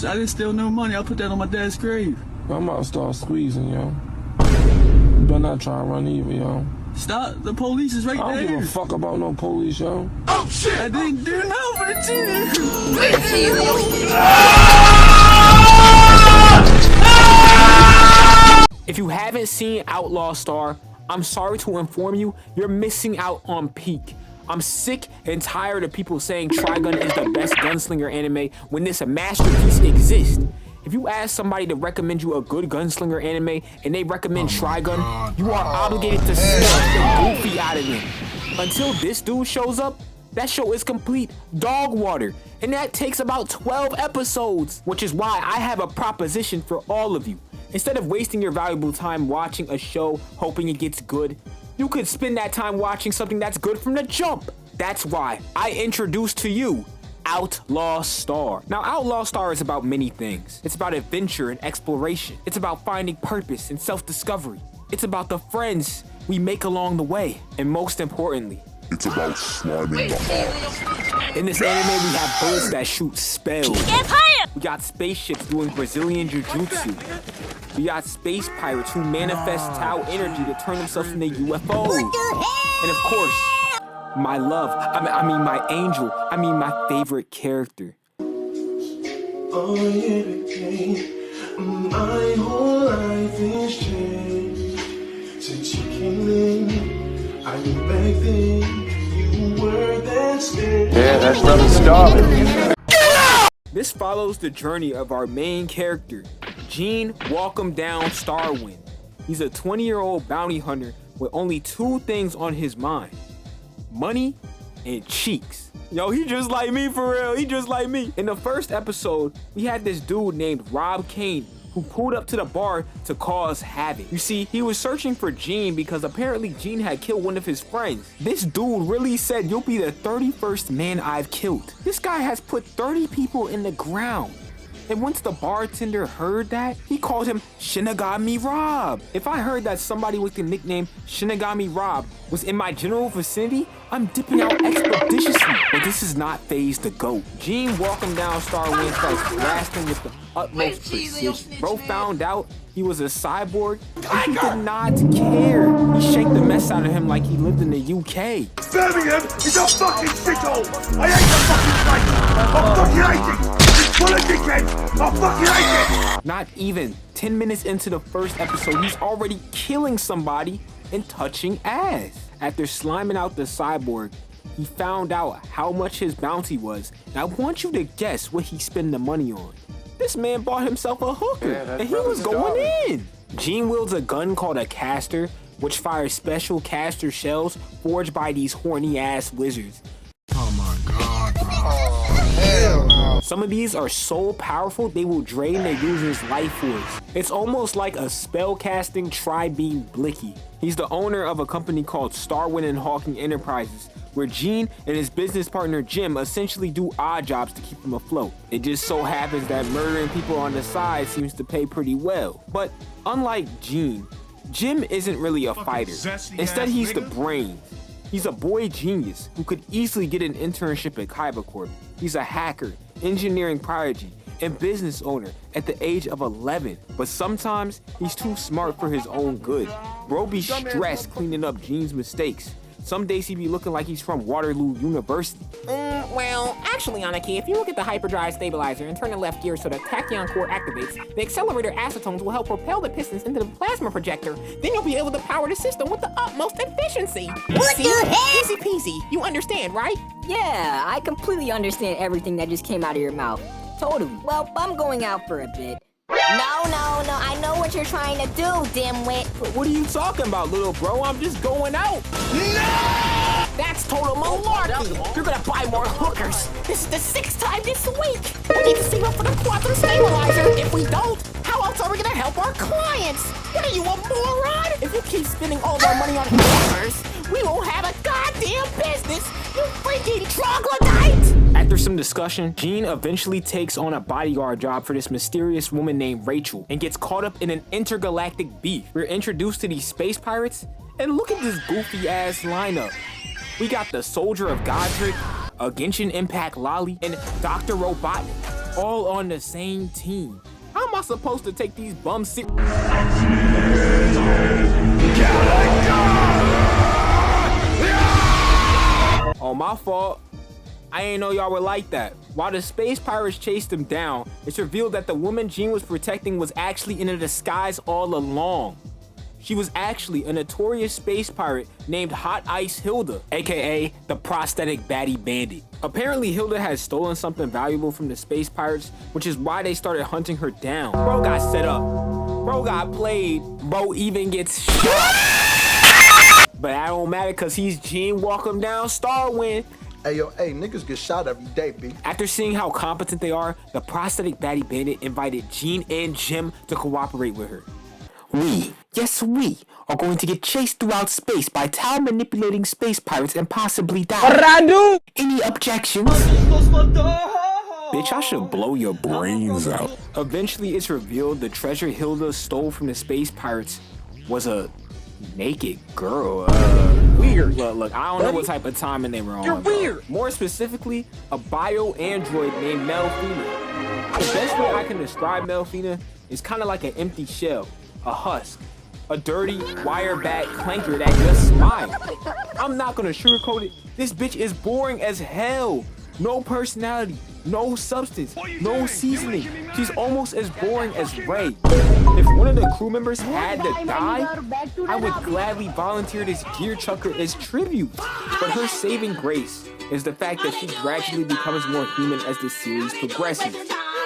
I didn't steal no money. I put that on my dad's grave. I'm about to start squeezing, yo. You better not try to run either, yo. Stop. The police is right there. I don't give a fuck about no police, yo. Oh, shit. I didn't do nothing to you. If you haven't seen Outlaw Star, I'm sorry to inform you, you're missing out on peak. I'm sick and tired of people saying Trigun is the best gunslinger anime when this masterpiece exists. If you ask somebody to recommend you a good gunslinger anime and they recommend Trigun, you are obligated to smash the goofy out of them. Until this dude shows up, that show is complete dog water, and that takes about 12 episodes, which is why I have a proposition for all of you. Instead of wasting your valuable time watching a show hoping it gets good, you could spend that time watching something that's good from the jump. That's why I introduced to you Outlaw Star. Now, Outlaw Star is about many things. It's about adventure and exploration. It's about finding purpose and self-discovery. It's about the friends we make along the way. And most importantly, it's about slamming the heart. In this anime, we have bullets that shoot spells. We got spaceships doing Brazilian Jiu-Jitsu. We got space pirates who manifest Tau energy to turn themselves into UFOs. And of course, my love, I mean my angel, my favorite character. Oh, yeah, my whole life is changed since you came in. I knew back then you were that scared. Yeah, that's nothing stopping. This follows the journey of our main character, Gene Welcome Down Starwind. He's a 20-year-old bounty hunter with only two things on his mind: money and cheeks. Yo, he just like me for real. He just like me. In the first episode, we had this dude named Rob Kane who pulled up to the bar to cause havoc. You see, he was searching for Gene because apparently Gene had killed one of his friends. This dude really said, "You'll be the 31st man I've killed." This guy has put 30 people in the ground. And once the bartender heard that, he called him Shinigami Rob. If I heard that somebody with the nickname Shinigami Rob was in my general vicinity, I'm dipping out expeditiously. But this is not FaZe the GOAT. Gene Welcome Down Starwind starts blasting with the utmost precision. Bro found out he was a cyborg, and he did not care. He shanked the mess out of him like he lived in the UK. Birmingham is a fucking shithole! I hate the fucking place! I fucking hate it! It's full of dickheads! I fucking hate it! Not even 10 minutes into the first episode, he's already killing somebody and touching ass. After sliming out the cyborg, he found out how much his bounty was. And I want you to guess what he spent the money on. This man bought himself a hooker, and he was going in. Gene wields a gun called a caster, which fires special caster shells forged by these horny ass lizards. Oh my god, bro. Hell no. Some of these are so powerful they will drain their user's life force. It's almost like a spell-casting tri-beam blicky. He's the owner of a company called Starwind and Hawking Enterprises, where Gene and his business partner Jim essentially do odd jobs to keep him afloat. It just so happens that murdering people on the side seems to pay pretty well. But unlike Gene, Jim isn't really a fighter. Instead, he's the brains. He's a boy genius who could easily get an internship at Kaiba Corp. He's a hacker, engineering prodigy, and business owner at the age of 11. But sometimes he's too smart for his own good. Bro be stressed cleaning up Gene's mistakes. Some days he be looking like he's from Waterloo University. Well, actually, Anaki, if you look at the hyperdrive stabilizer and turn the left gear so the tachyon core activates, the accelerator acetones will help propel the pistons into the plasma projector. Then you'll be able to power the system with the utmost efficiency. What the heck? Easy peasy. You understand, right? Yeah, I completely understand everything that just came out of your mouth. Totally. Well, I'm going out for a bit. No, I know what you're trying to do, dimwit. What are you talking about, little bro? I'm just going out. No! That's total malarkey. You're gonna buy more hookers. This is the 6th time this week. We need to save up for the quattro stabilizer. If we don't, how else are we gonna help our clients? What are you, a moron? If you keep spending all of our money on hookers, we won't have a goddamn business. You freaking troglodyte! After some discussion, Gene eventually takes on a bodyguard job for this mysterious woman named Rachel and gets caught up in an intergalactic beef. We're introduced to these space pirates, and look at this goofy ass lineup. We got the Soldier of Godric, a Genshin Impact Lolly, and Dr. Robotnik. all on the same team. How am I supposed to take these bums serious? Oh, my fault. I ain't know y'all were like that. While the space pirates chased him down, it's revealed that the woman Gene was protecting was actually in a disguise all along. She was actually a notorious space pirate named Hot Ice Hilda, aka the prosthetic baddie bandit. Apparently Hilda had stolen something valuable from the space pirates, which is why they started hunting her down. Bro got set up. Bro got played. Bro even gets shot. But that don't matter cause he's Gene Welcome Down Starwind. Hey, yo, hey, niggas get shot every day, B. After seeing how competent they are, the prosthetic baddie bandit invited Gene and Jim to cooperate with her. We, yes we, are going to get chased throughout space by time manipulating space pirates and possibly die. What did I do? Any objections? Bitch, I should blow your brains out. Eventually, it's revealed the treasure Hilda stole from the space pirates was a naked girl. Weird. Look, I don't know what type of timing they were on. You're weird. More specifically, a bio-android named Melfina. The best way I can describe Melfina is kind of like an empty shell, a husk, a dirty, wire-back clanker that just smiles. I'm not gonna sugarcoat it. This bitch is boring as hell. No personality, no substance, no seasoning. She's almost as boring as Ray. If one of the crew members had to die, I would gladly volunteer this gear chucker as tribute. But her saving grace is the fact that she gradually becomes more human as the series progresses.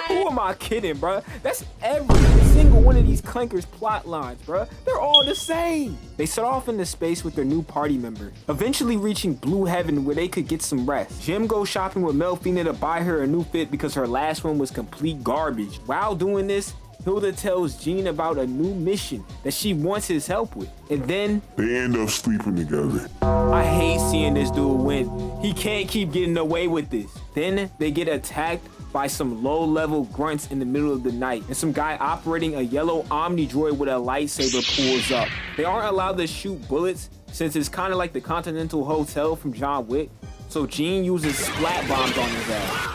Who am I kidding, bruh? That's every single one of these clankers plot lines, bruh. They're all the same. They set off into space with their new party member, eventually reaching Blue Heaven where they could get some rest. Jim goes shopping with Melfina to buy her a new fit because her last one was complete garbage. While doing this, Hilda tells Gene about a new mission that she wants his help with. And then they end up sleeping together. I hate seeing this dude win. He can't keep getting away with this. Then they get attacked by some low-level grunts in the middle of the night, and some guy operating a yellow Omni droid with a lightsaber pulls up. They aren't allowed to shoot bullets since it's kind of like the Continental Hotel from John Wick, so Gene uses splat bombs on his ass.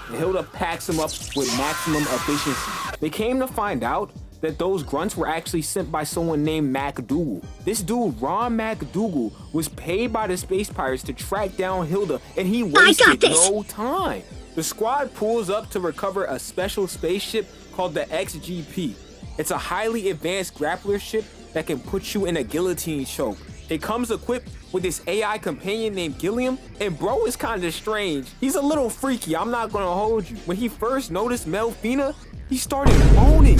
And Hilda packs him up with maximum efficiency. They came to find out that those grunts were actually sent by someone named MacDougal. This dude, Ron MacDougal, was paid by the space pirates to track down Hilda, and he wasted no time. The squad pulls up to recover a special spaceship called the XGP. It's a highly advanced grappler ship that can put you in a guillotine choke. It comes equipped with this AI companion named Gilliam, and bro is kinda strange. He's a little freaky, I'm not gonna hold you. When he first noticed Melfina, he started moaning.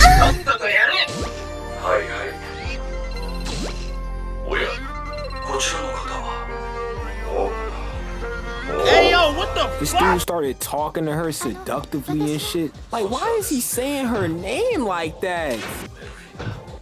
Hey yo, what the This dude started talking to her seductively and shit. Like, why is he saying her name like that?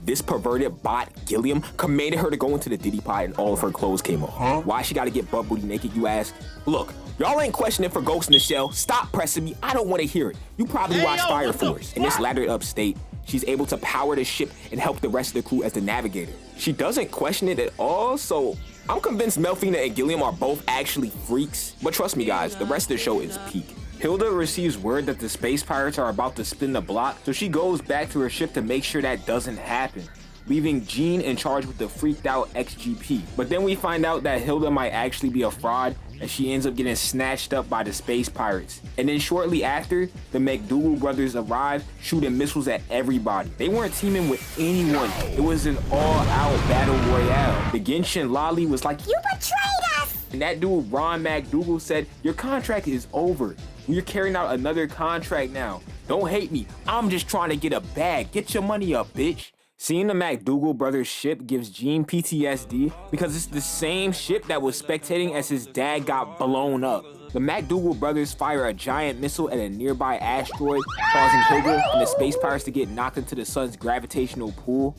This perverted bot, Gilliam, commanded her to go into the Diddy pot and all of her clothes came off. Why she gotta get butt booty naked, you ask? Look, y'all ain't questioning for Ghost in the Shell. Stop pressing me, I don't wanna hear it. You probably watch Fire Force. In this laddered up state, she's able to power the ship and help the rest of the crew as the navigator. She doesn't question it at all, so I'm convinced Melfina and Gilliam are both actually freaks. But trust me guys, the rest of the show is peak. Hilda receives word that the space pirates are about to spin the block, so she goes back to her ship to make sure that doesn't happen, leaving Gene in charge with the freaked out XGP. But then we find out that Hilda might actually be a fraud, and she ends up getting snatched up by the space pirates. And then shortly after, the MacDougal brothers arrive, shooting missiles at everybody. They weren't teaming with anyone. It was an all-out battle royale. The Genshin Loli was like, "You betrayed us!" And that dude, Ron MacDougal, said, "Your contract is over. We're carrying out another contract now. Don't hate me. I'm just trying to get a bag. Get your money up, bitch." Seeing the MacDougal brothers ship gives Gene PTSD because it's the same ship that was spectating as his dad got blown up. The MacDougal brothers fire a giant missile at a nearby asteroid, causing Hilda and the space pirates to get knocked into the sun's gravitational pull.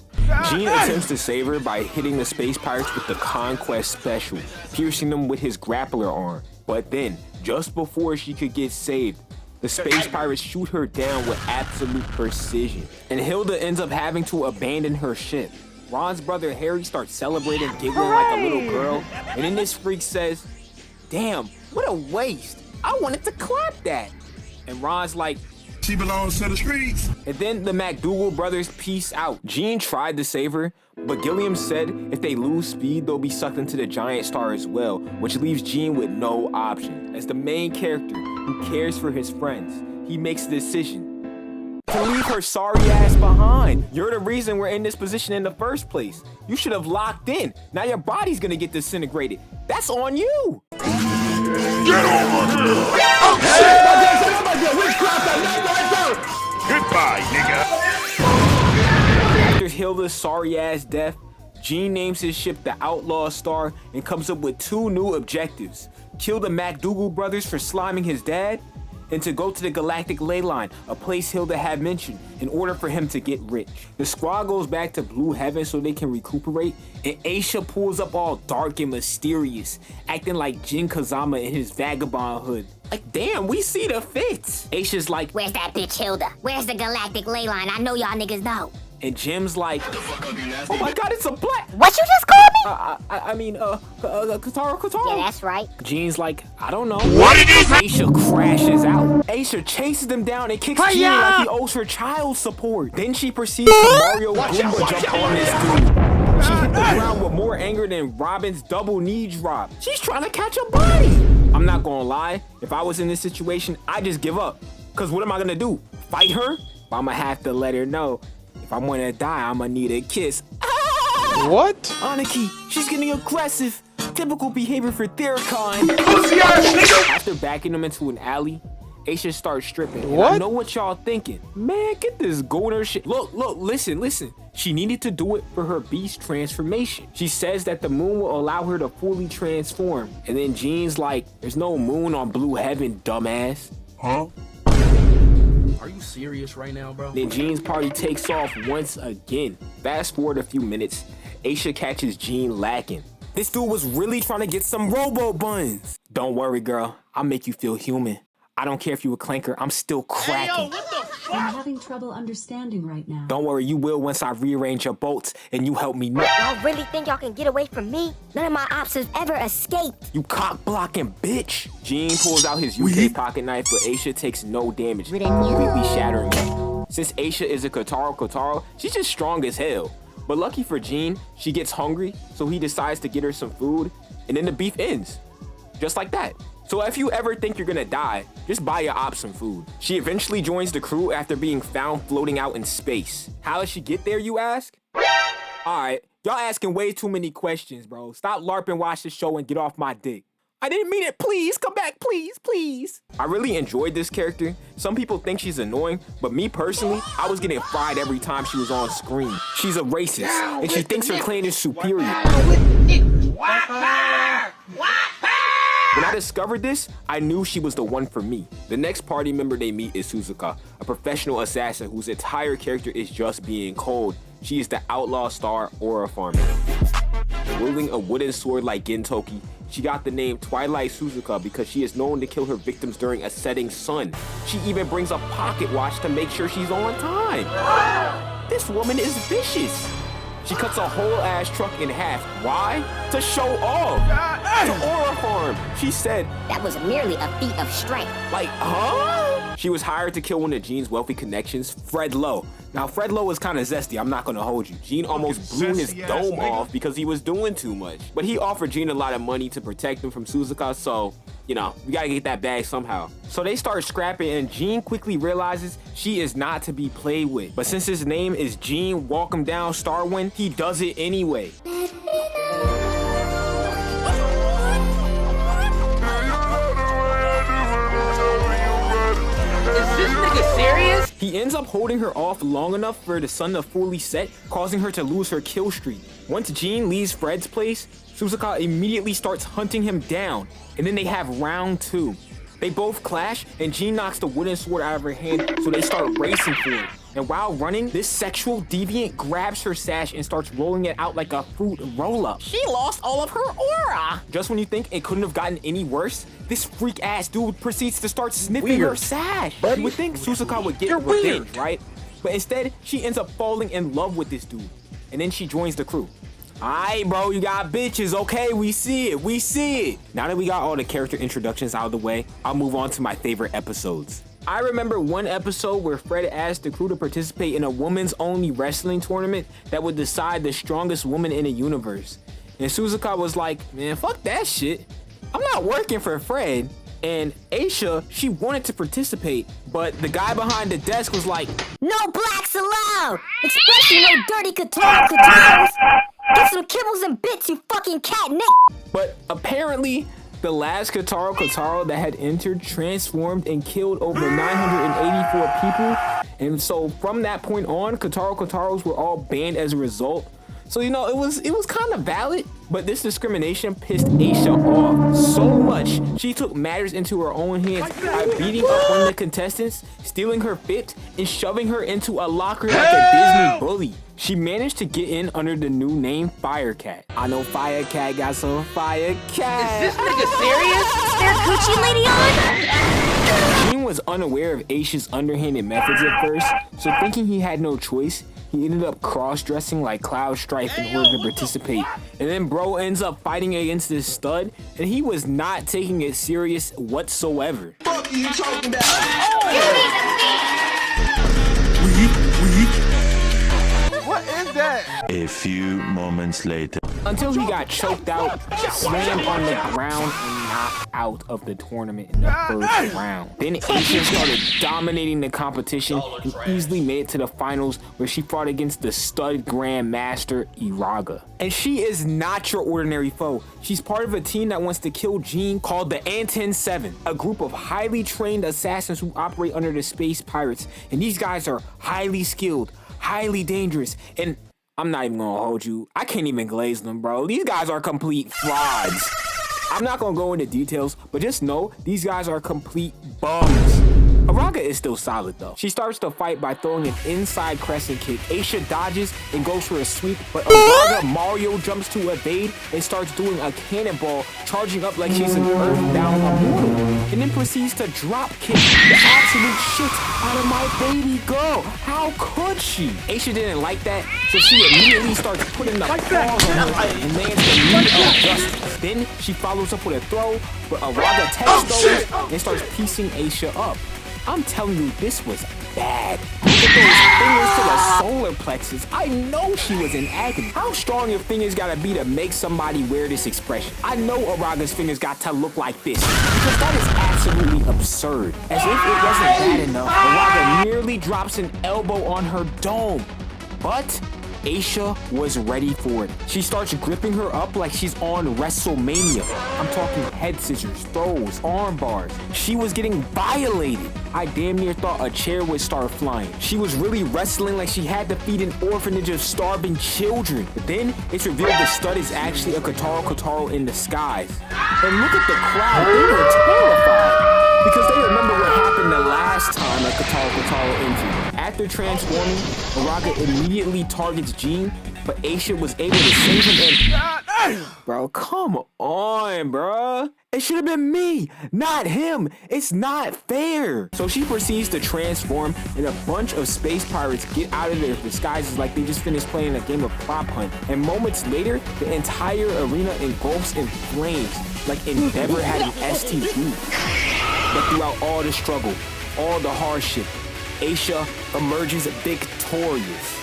Gene attempts to save her by hitting the space pirates with the Conquest Special, piercing them with his grappler arm. But then, just before she could get saved, the space pirates shoot her down with absolute precision, and Hilda ends up having to abandon her ship. Ron's brother Harry starts celebrating, giggling like a little girl, and then this freak says, "Damn, what a waste. I wanted to clap that." And Ron's like, She belongs to the streets. And then the McDougal brothers peace out. Jean tried to save her, but Gilliam said if they lose speed, they'll be sucked into the giant star as well, which leaves Jean with no option. As the main character who cares for his friends, he makes the decision to leave her sorry ass behind. You're the reason we're in this position in the first place. You should have locked in. Now your body's gonna get disintegrated. That's on you. Get over here! Goodbye, nigga. After Hilda's sorry ass death, Jean names his ship the Outlaw Star and comes up with 2 new objectives. Kill the McDougal brothers for sliming his dad, and to go to the Galactic Ley Line, a place Hilda had mentioned, in order for him to get rich. The squad goes back to Blue Heaven so they can recuperate, and Aisha pulls up all dark and mysterious, acting like Jin Kazama in his vagabond hood. Like, damn, we see the fits. Aisha's like, Where's that bitch Hilda? Where's the Galactic Ley Line? I know y'all niggas know. and Jim's like, oh my god, it's a black. What you just called me? Katara. Yeah, that's right. Jean's like, I don't know. What did you say? Aisha crashes out. Aisha chases them down and kicks Jean like he owes her child support. Then she proceeds to Mario Goomba jump on this dude. She hit the ground with more anger than Robin's double knee drop. She's trying to catch a body. I'm not gonna lie, if I was in this situation, I'd just give up. Cause what am I gonna do? Fight her? I'ma have to let her know. If I wanna die, I'ma need a kiss. What? Aniki, she's getting aggressive. Typical behavior for their kind. After backing them into an alley, Aisha starts stripping. And I know what y'all thinking. Man, get this golden shit. Look, listen. She needed to do it for her beast transformation. She says that the moon will allow her to fully transform. And then Jean's like, there's no moon on Blue Heaven, dumbass. Huh? Are you serious right now, bro? Then Jean's party takes off once again. Fast forward a few minutes, Aisha catches Jean lacking. This dude was really trying to get some robo buns. Don't worry, girl. I'll make you feel human. I don't care if you a clanker, I'm still cracking. Hey, yo, what the fuck? I'm having trouble understanding right now. Don't worry, you will once I rearrange your bolts and you help me know. Y'all really think y'all can get away from me? None of my ops have ever escaped. You cock blocking bitch. Jean pulls out his UK pocket knife, but Aisha takes no damage, completely shattering it. Since Aisha is a Katara, she's just strong as hell. But lucky for Jean, she gets hungry, so he decides to get her some food, and then the beef ends. Just like that. So if you ever think you're gonna die, just buy your ops some food. She eventually joins the crew after being found floating out in space. How does she get there, you ask? Alright, y'all asking way too many questions, bro. Stop LARPing, watch the show, and get off my dick. I didn't mean it, please, come back, please. I really enjoyed this character. Some people think she's annoying, but me personally, I was getting fried every time she was on screen. She's a racist, and she thinks her clan is superior. When I discovered this, I knew she was the one for me. The next party member they meet is Suzuka, a professional assassin whose entire character is just being cold. She is the Outlaw Star Aura Farmer. Wielding a wooden sword like Gintoki, she got the name Twilight Suzuka because she is known to kill her victims during a setting sun. She even brings a pocket watch to make sure she's on time. This woman is vicious. She cuts a whole ass truck in half. Why? To show off. To Aura Farm. She said, that was merely a feat of strength. Like, huh? She was hired to kill one of Jean's wealthy connections, Fred Lowe. Now, Fred Lowe was kind of zesty, I'm not gonna hold you. Jean almost blew his dome off because he was doing too much. But he offered Jean a lot of money to protect him from Suzuka, so, you know, we gotta get that bag somehow. So they start scrapping, and Jean quickly realizes she is not to be played with. But since his name is Jean Walk Him Down Starwind, he does it anyway. Serious? He ends up holding her off long enough for the sun to fully set, causing her to lose her kill streak. Once Jean leaves Fred's place, Suzuka immediately starts hunting him down, and then they have round 2. They both clash, and Jean knocks the wooden sword out of her hand, so they start racing for it. And while running, this sexual deviant grabs her sash and starts rolling it out like a fruit roll-up. She lost all of her aura. Just when you think it couldn't have gotten any worse, this freak-ass dude proceeds to start sniffing her sash. You would think Suzuka would get revenge, right? But instead, she ends up falling in love with this dude. And then she joins the crew. Alright, bro, you got bitches. Okay, we see it. Now that we got all the character introductions out of the way, I'll move on to my favorite episodes. I remember one episode where Fred asked the crew to participate in a women's only wrestling tournament that would decide the strongest woman in the universe. And Suzuka was like, man, fuck that shit. I'm not working for Fred. And Aisha, she wanted to participate, but the guy behind the desk was like, no blacks allowed! Especially no dirty kataras! Get some kibbles and bits, you fucking cat Nick! But apparently, the last Kotaro that had entered transformed and killed over 984 people. And so from that point on, Kotaros were all banned as a result. So, you know, it was kind of valid, but this discrimination pissed Aisha off so much, she took matters into her own hands by beating up one of the contestants, stealing her fit, and shoving her into a locker like a Disney bully. She managed to get in under the new name Firecat. I know Firecat got some fire cat. Is this nigga serious? Is there Gucci lady on? Gene was unaware of Aisha's underhanded methods at first, so thinking he had no choice, he ended up cross-dressing like Cloud Strife in order to participate. And then bro ends up fighting against this stud, and he was not taking it serious whatsoever. Fuck are you talking about? What is that? A few moments later. Until he got choked out, slammed on the ground, and knocked out of the tournament in the first round. Then Aisha started dominating the competition and easily made it to the finals, where she fought against the stud Grandmaster Iraga. And she is not your ordinary foe. She's part of a team that wants to kill Gene called the Anten 7, a group of highly trained assassins who operate under the space pirates. And these guys are highly skilled, highly dangerous, and I'm not even gonna hold you. I can't even glaze them, bro. These guys are complete frauds. I'm not gonna go into details, but just know these guys are complete bums. Iraga is still solid though. She starts the fight by throwing an inside crescent kick. Aisha dodges and goes for a sweep, but Iraga Mario jumps to evade and starts doing a cannonball, charging up like she's an earthbound immortal, and then proceeds to drop kick the absolute shit out of my baby girl. How could she? Aisha didn't like that, so she immediately starts putting the paws on her and lands the knee of justice. Then she follows up with a throw, but Iraga takes those and starts piecing Aisha up. I'm telling you, this was bad. Look at those fingers to the solar plexus. I know she was in agony. How strong your fingers gotta be to make somebody wear this expression? I know Araga's fingers got to look like this, because that is absolutely absurd. As if it wasn't bad enough, Iraga nearly drops an elbow on her dome. But Aisha was ready for it. She starts gripping her up like she's on WrestleMania. I'm talking head scissors, throws, arm bars. She was getting violated. I damn near thought a chair would start flying. She was really wrestling like she had to feed an orphanage of starving children. But then it's revealed the stud is actually a Kotaro in disguise. And look at the crowd, they were terrified, because they remember what happened the last time a Kotaro entered. After transforming, Iraga immediately targets Gene, but Aisha was able to save him and... Bro, come on, bro. It should have been me, not him. It's not fair. So she proceeds to transform, and a bunch of space pirates get out of their disguises like they just finished playing a game of prop hunt. And moments later, the entire arena engulfs in flames, like Endeavor had an STD. But throughout all the struggle, all the hardship, Aisha emerges victorious.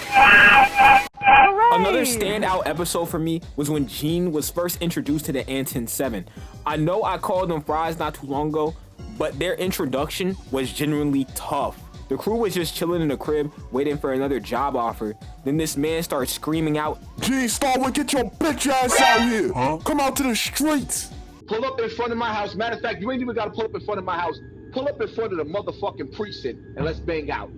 Another standout episode for me was when Gene was first introduced to the Anten 7. I know I called them fries not too long ago, but their introduction was genuinely tough. The crew was just chilling in the crib, waiting for another job offer. Then this man starts screaming out, Gene Starwood, get your bitch ass out here! Huh? Come out to the streets! Pull up in front of my house. Matter of fact, you ain't even gotta pull up in front of my house. Pull up in front of the motherfucking precinct and let's bang out.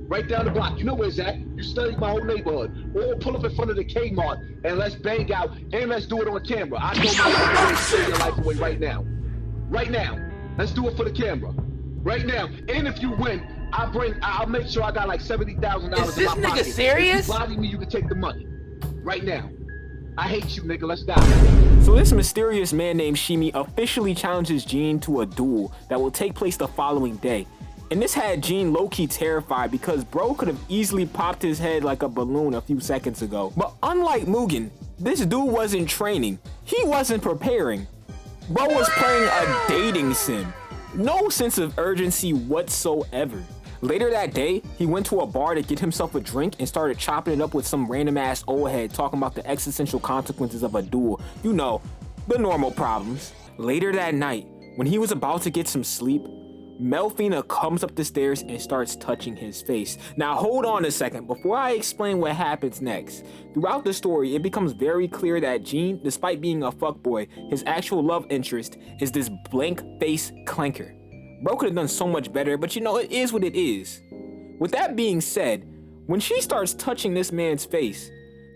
Right down the block. You know where it's at. You studied my whole neighborhood. Or pull up in front of the Kmart and let's bang out and let's do it on camera. I know my life to your life away right now. Right now. Let's do it for the camera. Right now. And if you win, I'll make sure I got like $70,000 in my pocket. Is this nigga serious? If you body me, you can take the money. Right now. I hate you, nigga. Let's die. So this mysterious man named Shimi officially challenges Gene to a duel that will take place the following day. And this had Gene low-key terrified because bro could have easily popped his head like a balloon a few seconds ago. But unlike Mugen, this dude wasn't training. He wasn't preparing. Bro was playing a dating sim. No sense of urgency whatsoever. Later that day, he went to a bar to get himself a drink and started chopping it up with some random ass old head talking about the existential consequences of a duel. You know, the normal problems. Later that night, when he was about to get some sleep, Melfina comes up the stairs and starts touching his face. Now hold on a second before I explain what happens next. Throughout the story, it becomes very clear that Gene, despite being a fuckboy, his actual love interest is this blank face clanker. Bro could have done so much better, but you know, it is what it is. With that being said, when she starts touching this man's face,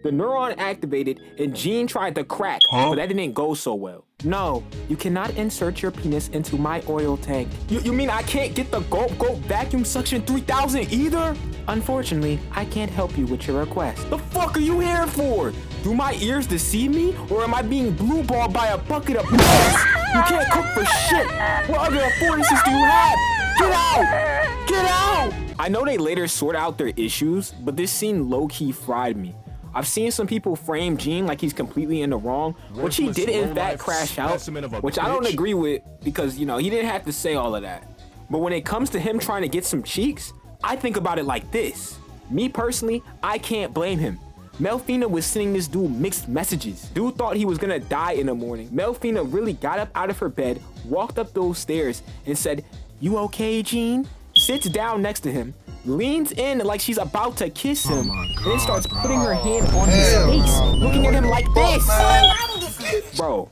the neuron activated and Gene tried to crack, but that didn't go so well. No, you cannot insert your penis into my oil tank. You mean I can't get the Gulp Vacuum Suction 3000 either? Unfortunately, I can't help you with your request. The fuck are you here for? Do my ears deceive me, or am I being blueballed by a bucket of piss? You can't cook for shit. What other affordances do you have? Get out! Get out! I know they later sort out their issues, but this scene low-key fried me. I've seen some people frame Gene like he's completely in the wrong, which he did in fact crash out, which I don't agree with because, you know, he didn't have to say all of that. But when it comes to him trying to get some cheeks, I think about it like this. Me personally, I can't blame him. Melfina was sending this dude mixed messages. Dude thought he was gonna die in the morning. Melfina really got up out of her bed, walked up those stairs and said, "You okay, Gene?" Sits down next to him, leans in like she's about to kiss him, and then starts putting her hand on his face, looking at him like this. Bro,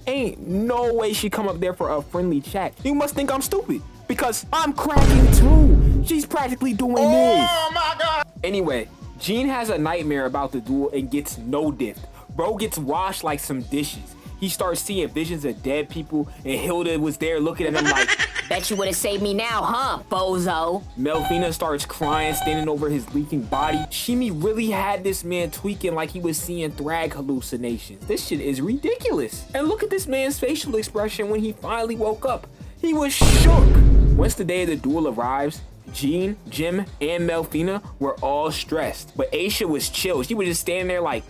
ain't no way she come up there for a friendly chat. You must think I'm stupid, because I'm cracking too. She's practically doing this. Oh my God. Anyway, Gene has a nightmare about the duel and gets no diff. Bro gets washed like some dishes. He starts seeing visions of dead people, and Hilda was there looking at him like, bet you would have saved me now, huh, bozo? Melfina starts crying, standing over his leaking body. Shimi really had this man tweaking like he was seeing Thrag hallucinations. This shit is ridiculous. And look at this man's facial expression when he finally woke up. He was shook. Once the day of the duel arrives, Gene, Jim, and Melfina were all stressed. But Aisha was chill. She was just standing there like,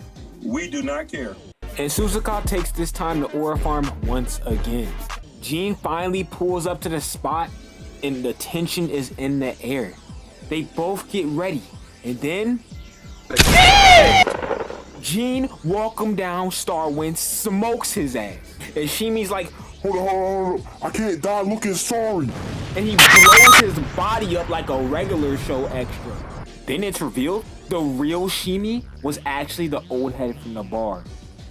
we do not care. And Suzuka takes this time to aura farm once again. Gene finally pulls up to the spot and the tension is in the air. They both get ready and then Gene walk him down Starwind, smokes his ass. And Shimi's like, hold on, I can't die looking sorry. And he blows his body up like a regular show extra. Then it's revealed the real Shimi was actually the old head from the bar.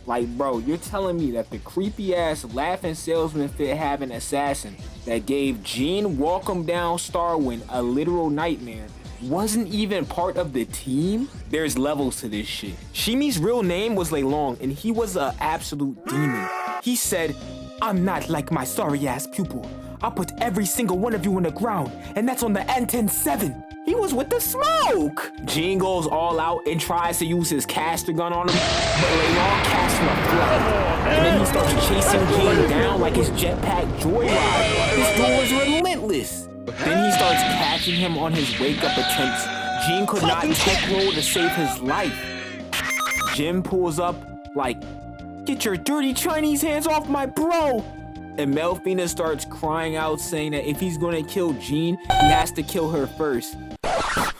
Like, bro, you're telling me that the creepy ass laughing salesman fit having assassin that gave Gene Welcome Down Starwind a literal nightmare wasn't even part of the team? There's levels to this shit. Shimi's real name was Leilong, and he was an absolute demon. He said, I'm not like my sorry ass pupil. I'll put every single one of you on the ground, and that's on the N-10-7. He was with the smoke. Gene goes all out and tries to use his caster gun on him, but Leilong casts him a flag. And then he starts chasing Gene down like his jetpack joyride. This dude was relentless. Then he starts catching him on his wake-up attempts. Gene could not take roll to save his life. Jim pulls up like, get your dirty Chinese hands off my bro. And Melfina starts crying out saying that if he's gonna kill Gene, he has to kill her first.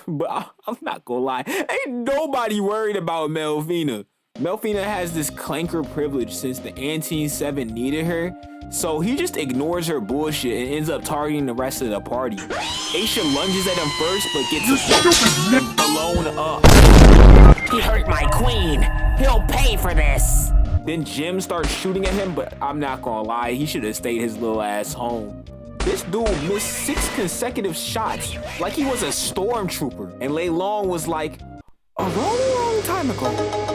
But I'm not gonna lie, ain't nobody worried about Melfina. Melfina has this clanker privilege since the N-7 needed her, so he just ignores her bullshit and ends up targeting the rest of the party. Aisha lunges at him first, but gets blown up. He hurt my queen. He'll pay for this. Then Jim starts shooting at him, but I'm not gonna lie, he should have stayed his little ass home. This dude missed 6 consecutive shots like he was a stormtrooper. And Leilong was like, a long time ago,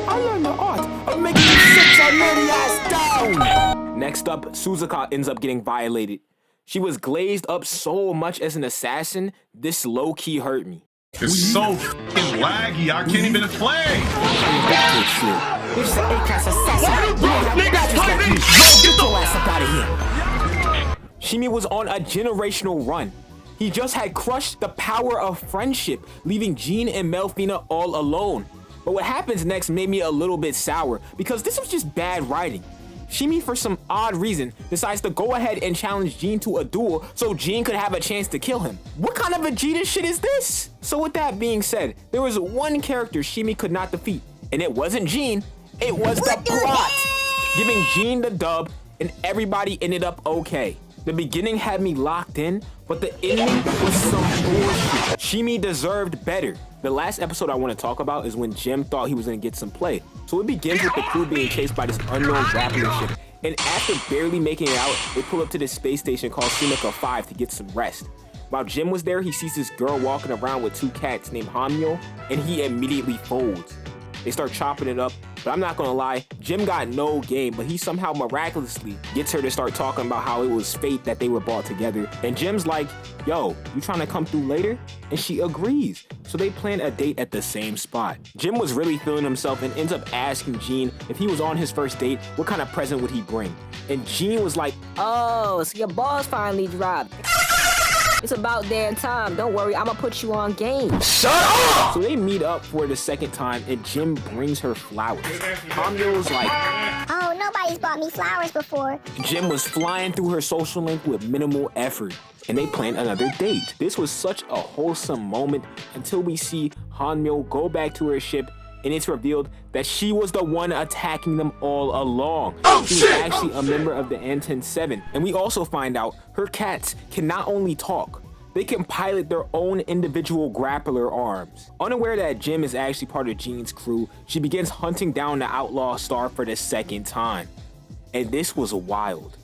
I learned the art of making you sit your nerdy ass down. Next up, Suzuka ends up getting violated. She was glazed up so much as an assassin, this low-key hurt me. It's so f***ing laggy, I can't even play! You're just an A-class assassin. You don't have badges like you. Get your ass up out of here. Shimi was on a generational run. He just had crushed the power of friendship, leaving Gene and Melfina all alone. But what happens next made me a little bit sour, because this was just bad writing. Shimi, for some odd reason, decides to go ahead and challenge Gene to a duel so Gene could have a chance to kill him. What kind of Vegeta shit is this? So with that being said, there was one character Shimi could not defeat, and it wasn't Gene, it was the plot, giving Gene the dub, and everybody ended up okay. The beginning had me locked in, but the ending was some bullshit. Shimi deserved better. The last episode I want to talk about is when Jim thought he was going to get some play. So it begins with the crew being chased by this unknown grappling ship, and after barely making it out, they pull up to this space station called Sumika 5 to get some rest. While Jim was there, he sees this girl walking around with two cats named Hanmyo, and he immediately folds. They start chopping it up, but I'm not gonna lie, Jim got no game, but he somehow miraculously gets her to start talking about how it was fate that they were brought together. And Jim's like, yo, you trying to come through later? And she agrees. So they plan a date at the same spot. Jim was really feeling himself and ends up asking Gene if he was on his first date, what kind of present would he bring? And Gene was like, oh, so your balls finally dropped. It's about damn time. Don't worry, I'ma put you on game. Shut up! So they meet up for the second time and Jim brings her flowers. Hanmyo's like, oh, nobody's bought me flowers before. Jim was flying through her social link with minimal effort, and they planned another date. This was such a wholesome moment until we see Hanmyo go back to her ship, and it's revealed that she was the one attacking them all along. She was actually a member of the Anten 7. And we also find out her cats can not only talk, they can pilot their own individual grappler arms. Unaware that Jim is actually part of Gene's crew, she begins hunting down the Outlaw Star for the second time. And this was wild.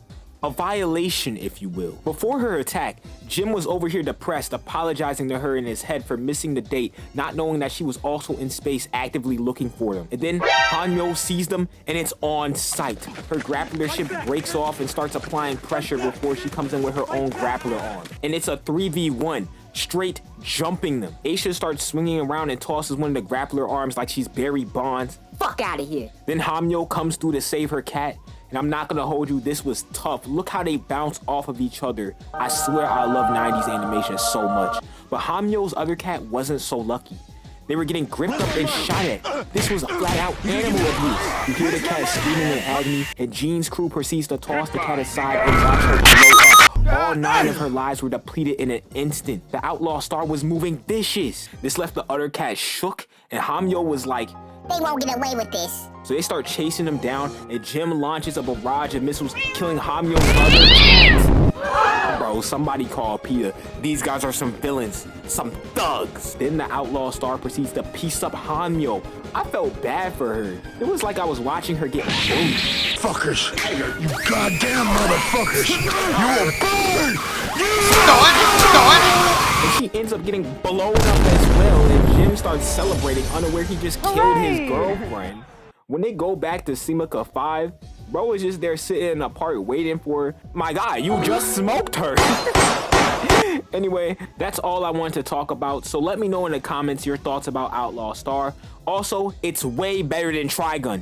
A violation, if you will. Before her attack, Jim was over here depressed, apologizing to her in his head for missing the date, not knowing that she was also in space actively looking for them. And then Hanmyo sees them and it's on sight. Her grappler ship breaks off and starts applying pressure before she comes in with her own grappler arm. And it's a 3v1, straight jumping them. Aisha starts swinging around and tosses one of the grappler arms like she's Barry Bonds. Fuck out of here. Then Hanmyo comes through to save her cat. And I'm not gonna hold you, this was tough. Look how they bounce off of each other. I swear I love 90s animation so much. But Hanmyo's other cat wasn't so lucky. They were getting gripped up and shot at. This was a flat out animal abuse. You hear the cat screaming in agony, and Gene's crew proceeds to toss the cat aside and watch her blow up. All 9 of her lives were depleted in an instant. The Outlaw Star was moving vicious. This left the other cat shook, and Hanmyo was like, they won't get away with this. So they start chasing them down, and Jim launches a barrage of missiles, killing Hanmyo's other cats. Bro, somebody call Peter. These guys are some villains, some thugs. Then the Outlaw Star proceeds to piece up Hanmyo. I felt bad for her. It was like I was watching her get bullied. Fuckers, you goddamn motherfuckers. You a bird! And she ends up getting blown up as well, and Jim starts celebrating, unaware he just killed his girlfriend. When they go back to Sumika 5, bro is just there sitting in a park waiting for, my guy, you just smoked her. Anyway, that's all I wanted to talk about, so let me know in the comments your thoughts about Outlaw Star. Also, it's way better than Trigun.